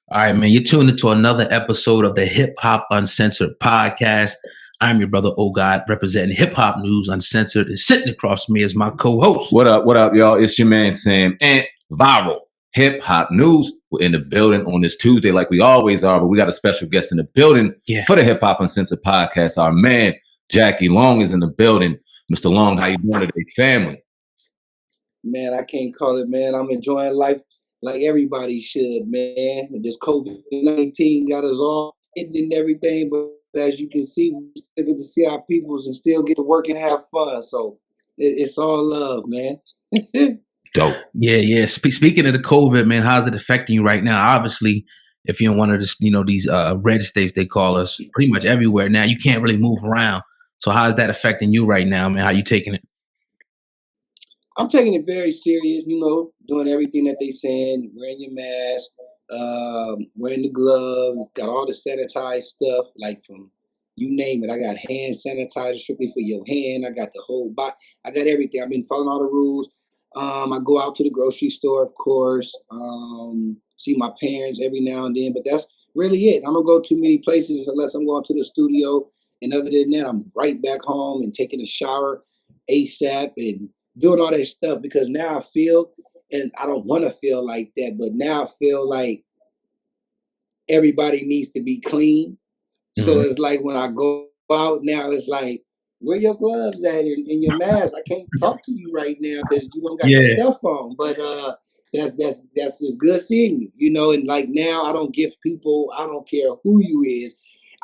All right, man. You're tuned into another episode of the Hip Hop Uncensored podcast. I'm your brother, Oh God, representing Hip Hop News Uncensored. And sitting across from me is my co-host. What up, y'all? It's your man, SamAnt. Viral Hip Hop News. We're in the building on this Tuesday like we always are, but we got a special guest in the building for the Hip Hop Uncensored podcast. Our man, Jackie Long, is in the building. Mr. Long, how you doing today, family? Man, I can't call it, man. I'm enjoying life like everybody should, man. This COVID-19 got us all hitting and everything, but as you can see, we still get to see our peoples and still get to work and have fun. So it's all love, man. Dope. Yeah. Speaking of the COVID, man, how's it affecting you right now? Obviously, if you're in one of the, these red states, they call us, pretty much everywhere now, you can't really move around. So how is that affecting you right now, man? How you taking it? I'm taking it very serious, doing everything that they saying, wearing your mask, wearing the glove, got all the sanitized stuff, like from you name it. I got hand sanitizer strictly for your hand. I got the whole body. I got everything. I've been following all the rules. I go out to the grocery store, of course, see my parents every now and then, but that's really it. I don't go too many places unless I'm going to the studio. And other than that, I'm right back home and taking a shower ASAP and doing all that stuff, because now I feel, and I don't want to feel like that, but now I feel like everybody needs to be clean. Mm-hmm. So it's like when I go out now, it's like, where your gloves at and your mask? I can't talk to you right now because you don't got your stuff on. But that's just good seeing you, and like now I don't give people, I don't care who you is.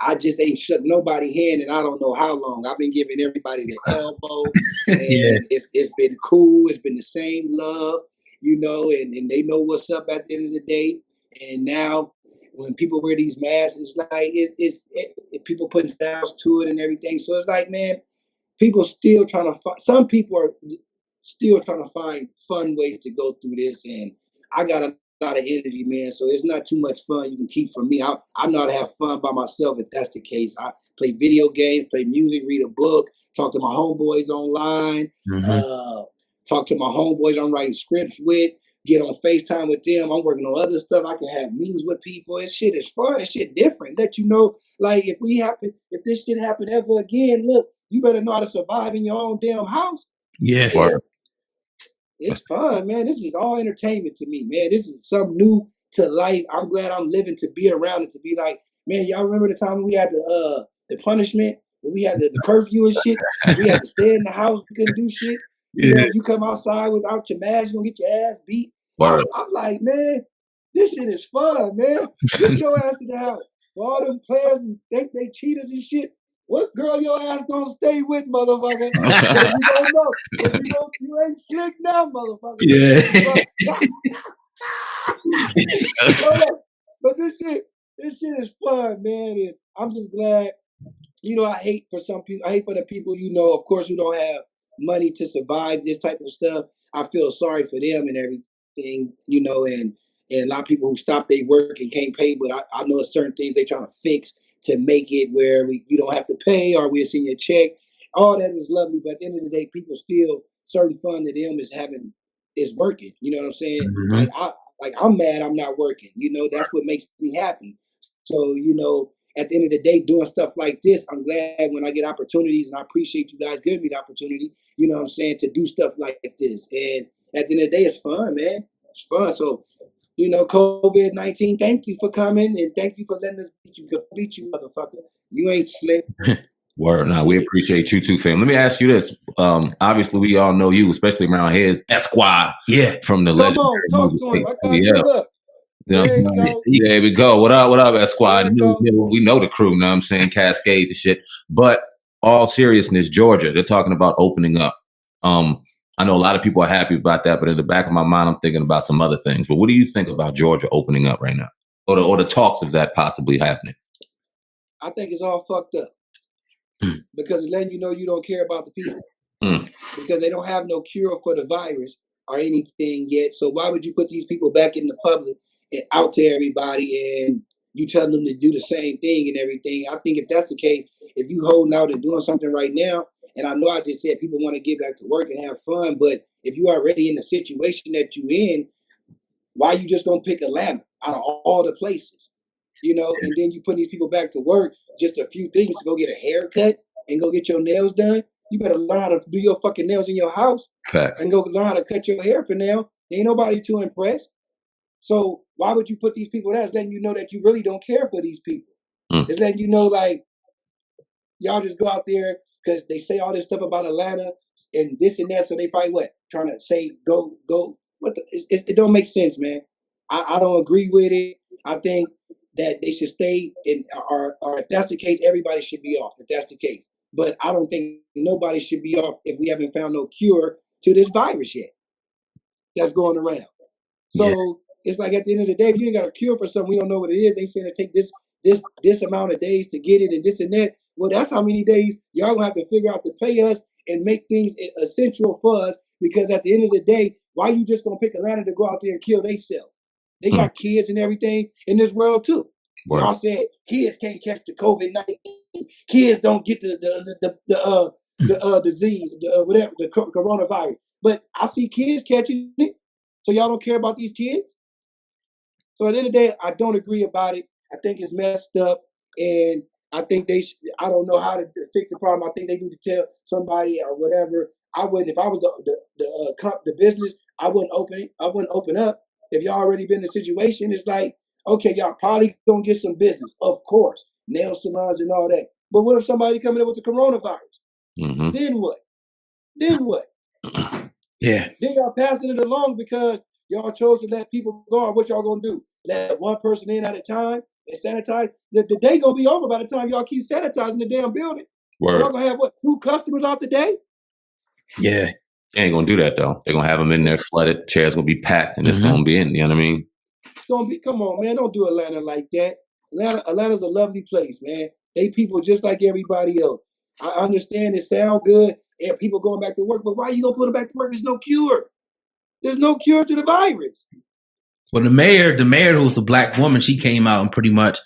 I just ain't shook nobody's hand, and I don't know how long. I've been giving everybody the elbow, and it's been cool. It's been the same love, and they know what's up at the end of the day. And now, when people wear these masks, it's like it's people putting styles to it and everything. So it's like, man, people still trying to find. Some people are still trying to find fun ways to go through this, and I got a lot of energy, man, so it's not too much fun you can keep from me. I know how to have fun by myself if that's the case. I play video games, play music, read a book, talk to my homeboys online, talk to my homeboys I'm writing scripts with, get on FaceTime with them. I'm working on other stuff. I can have meetings with people. This shit is fun. This shit different. Let you know, like, if this shit happen ever again, look, you better know how to survive in your own damn house. Yeah. It's fun, man. This is all entertainment to me, man. This is something new to life. I'm glad I'm living to be around it, to be like, man, y'all remember the time when we had the punishment, when we had the curfew and shit? We had to stay in the house, we couldn't do shit. You come outside without your mask, you're gonna get your ass beat. I'm like, man, this shit is fun, man. Get your ass in the house. For all them players and think they cheaters and shit. What girl your ass gonna stay with, motherfucker? You don't know. You ain't slick now, motherfucker. Yeah. But this shit is fun, man. And I'm just glad. I hate for some people. I hate for the people, of course, who don't have money to survive this type of stuff. I feel sorry for them and everything, and a lot of people who stop their work and can't pay. But I know certain things they trying to fix to make it where you don't have to pay, or we'll send you a check. All that is lovely, but at the end of the day, people still, certain fun to them is working. You know what I'm saying? Mm-hmm. I'm mad I'm not working. That's what makes me happy. So, at the end of the day, doing stuff like this, I'm glad when I get opportunities, and I appreciate you guys giving me the opportunity, what I'm saying, to do stuff like this. And at the end of the day, it's fun, man. It's fun. So, COVID-19, thank you for coming, and thank you for letting us beat you, motherfucker. You ain't slick. Word. Now, we appreciate you too, fam. Let me ask you this. Obviously, we all know you, especially around here, is Esquire. Yeah. From the Come on, talk to him. I got you. Look. There we go. What up, Esquire? We know the crew, know what I'm saying? Cascade and shit. But all seriousness, Georgia, they're talking about opening up. I know a lot of people are happy about that, but in the back of my mind, I'm thinking about some other things. But what do you think about Georgia opening up right now? Or the talks of that possibly happening? I think it's all fucked up. Because it's letting you know you don't care about the people. Because they don't have no cure for the virus or anything yet. So why would you put these people back in the public and out to everybody, and you telling them to do the same thing and everything? I think if that's the case, if you holding out and doing something right now, and I know I just said people want to get back to work and have fun, but if you already in the situation that you in, why you just gonna pick Atlanta out of all the places? You know, and then you put these people back to work, just a few things to go get a haircut and go get your nails done. You better learn how to do your fucking nails in your house. Facts. And go learn how to cut your hair for now. Ain't nobody too impressed. So why would you put these people there? It's letting you know that you really don't care for these people. It's letting you know, like, y'all just go out there because they say all this stuff about Atlanta and this and that. So they probably trying to say go. It don't make sense, man. I don't agree with it. I think that they should stay in, or if that's the case, everybody should be off. If that's the case, but I don't think nobody should be off if we haven't found no cure to this virus yet that's going around. So it's like at the end of the day, if you ain't got a cure for something, we don't know what it is. They saying it take this amount of days to get it and this and that. Well, that's how many days y'all gonna have to figure out to pay us and make things essential for us. Because at the end of the day, why you just gonna pick Atlanta to go out there and kill themselves? They got kids and everything in this world too. Y'all said kids can't catch the COVID-19. Kids don't get the disease, whatever, the coronavirus. But I see kids catching it. So y'all don't care about these kids? So at the end of the day, I don't agree about it. I think it's messed up, and I think I don't know how to fix the problem. I think they need to tell somebody or whatever. I wouldn't, if I was the business, I wouldn't open it. I wouldn't open up. If y'all already been in a situation, it's like, okay, y'all probably gonna get some business, of course, nail salons and all that. But what if somebody coming in with the coronavirus? Then what? Then what? Yeah. Then y'all passing it along because y'all chose to let people go. Or what y'all gonna do? Let one person in at a time and sanitize? The day gonna be over by the time y'all keep sanitizing the damn building. Y'all gonna have 2 customers out the day? Yeah. They ain't gonna do that though. They're gonna have them in there flooded. Chairs gonna be packed, and it's gonna be in. You know what I mean? Come on, man. Don't do Atlanta like that. Atlanta's a lovely place, man. They people just like everybody else. I understand it sound good and people going back to work, but why you gonna put them back to work? There's no cure. There's no cure to the virus. Well, the mayor who was a black woman, she came out and pretty much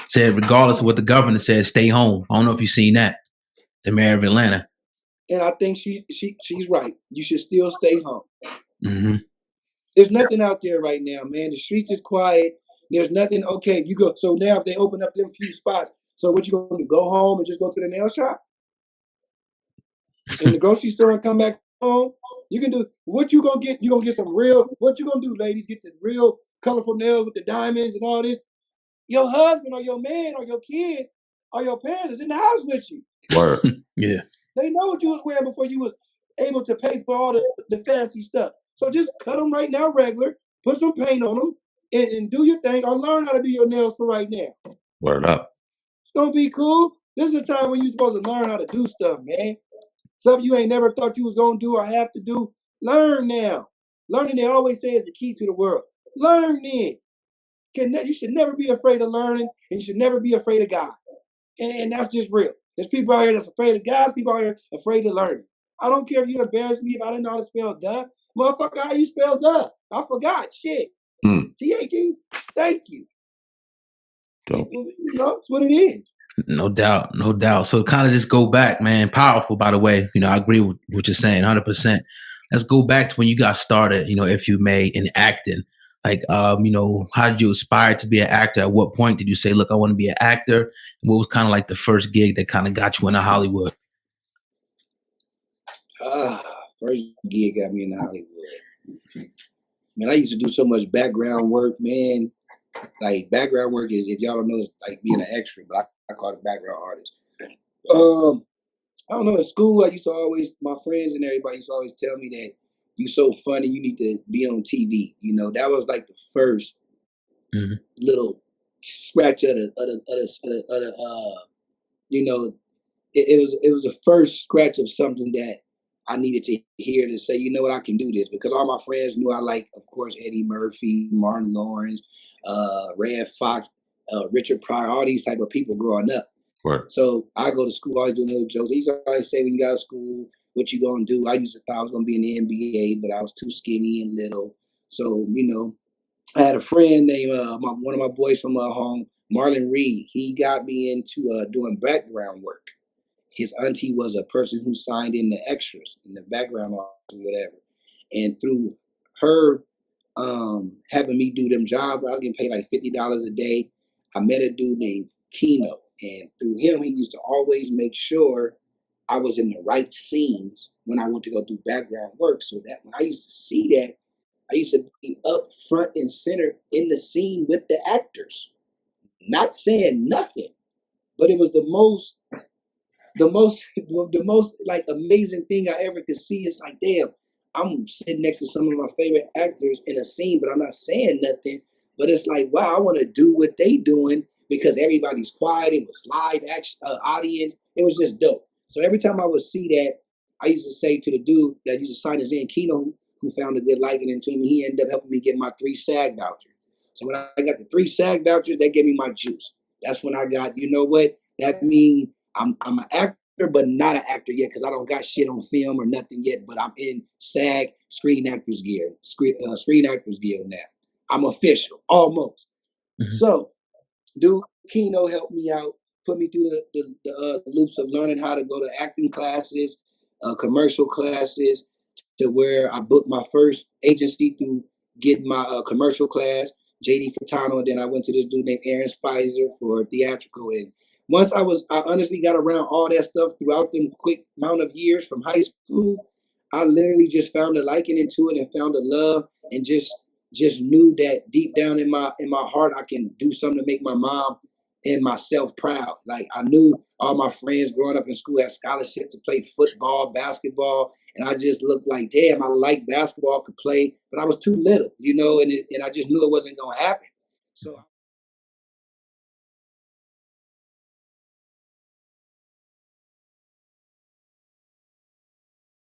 said, regardless of what the governor said, stay home. I don't know if you've seen that. The mayor of Atlanta. And I think she's right. You should still stay home. There's nothing out there right now, man. The streets is quiet. There's nothing. Okay, you go. So now if they open up them few spots, so what you gonna do? Go home and just go to the nail shop? In the grocery store and come back home? You can do what you gonna get. You gonna get some real. What you gonna do, ladies? Get the real colorful nails with the diamonds and all this. Your husband or your man or your kid or your parents is in the house with you. Word. Yeah. They know what you was wearing before you was able to pay for all the fancy stuff. So just cut them right now regular, put some paint on them, and do your thing, or learn how to do your nails for right now. Word up. It's gonna be cool. This is a time when you're supposed to learn how to do stuff, man. Stuff you ain't never thought you was gonna do or have to do. Learn now. Learning, they always say, is the key to the world. Learn then. You should never be afraid of learning, and you should never be afraid of God. And that's just real. There's people out here that's afraid of God, people out here afraid of learning. I don't care if you embarrass me if I didn't know how to spell duh. Motherfucker, how you spell duh? I forgot. Shit. T-H-E. Thank you. You know, it's what it is. No doubt. No doubt. So kind of just go back, man. Powerful, by the way. You know, I agree with what you're saying, 100%. Let's go back to when you got started, you know, if you may, in acting. Like, you know, how did you aspire to be an actor? At what point did you say, look, I want to be an actor? And what was kind of like the first gig that kind of got you into Hollywood? First gig got me in Hollywood. Man, I used to do so much background work, man. Like, background work is, if y'all don't know, it's like being an extra, but I call it background artist. I don't know, in school, my friends and everybody used to always tell me that you so funny, you need to be on TV. You know, that was like the first little scratch of the you know, it was the first scratch of something that I needed to hear to say, you know what, I can do this. Because all my friends knew I liked, of course, Eddie Murphy, Martin Lawrence, Red Fox, Richard Pryor, all these type of people growing up. Right. So I go to school, always doing little jokes. They used to always say, when you got to school, what you gonna do? I used to thought I was gonna be in the NBA, but I was too skinny and little. So, you know, I had a friend named one of my boys from home, Marlon Reed. He got me into doing background work. His auntie was a person who signed in the extras in the background or whatever. And through her having me do them jobs. I was getting paid like $50 a day. I met a dude named Keno, and through him, he used to always make sure I was in the right scenes when I went to go do background work. So that when I used to see that, I used to be up front and center in the scene with the actors, not saying nothing, but it was the most like amazing thing I ever could see. It's like, damn, I'm sitting next to some of my favorite actors in a scene, but I'm not saying nothing. But it's like, wow, I want to do what they doing because everybody's quiet. It was live action audience. It was just dope. So every time I would see that, I used to say to the dude that used to sign us in, Keno, who found a good liking into me, he ended up helping me get my 3 SAG vouchers. So when I got the 3 SAG vouchers, they gave me my juice. That's when I got, you know what? That means I'm an actor, but not an actor yet because I don't got shit on film or nothing yet. But I'm in SAG Screen Actors Guild, Screen Actors Guild now. I'm official, almost. Mm-hmm. So, dude, Keno helped me out, put me through the loops of learning how to go to acting classes, commercial classes, to where I booked my first agency through getting my commercial class, JD Furtado, and then I went to this dude named Aaron Spicer for theatrical. And once I honestly got around all that stuff throughout them quick amount of years from high school, I literally just found a liking into it and found a love, and just knew that deep down in my heart I can do something to make my mom and myself proud. Like, I knew all my friends growing up in school had scholarships to play football, basketball, and I just looked like, damn, I like basketball, could play, but I was too little, you know, and I just knew it wasn't gonna happen. So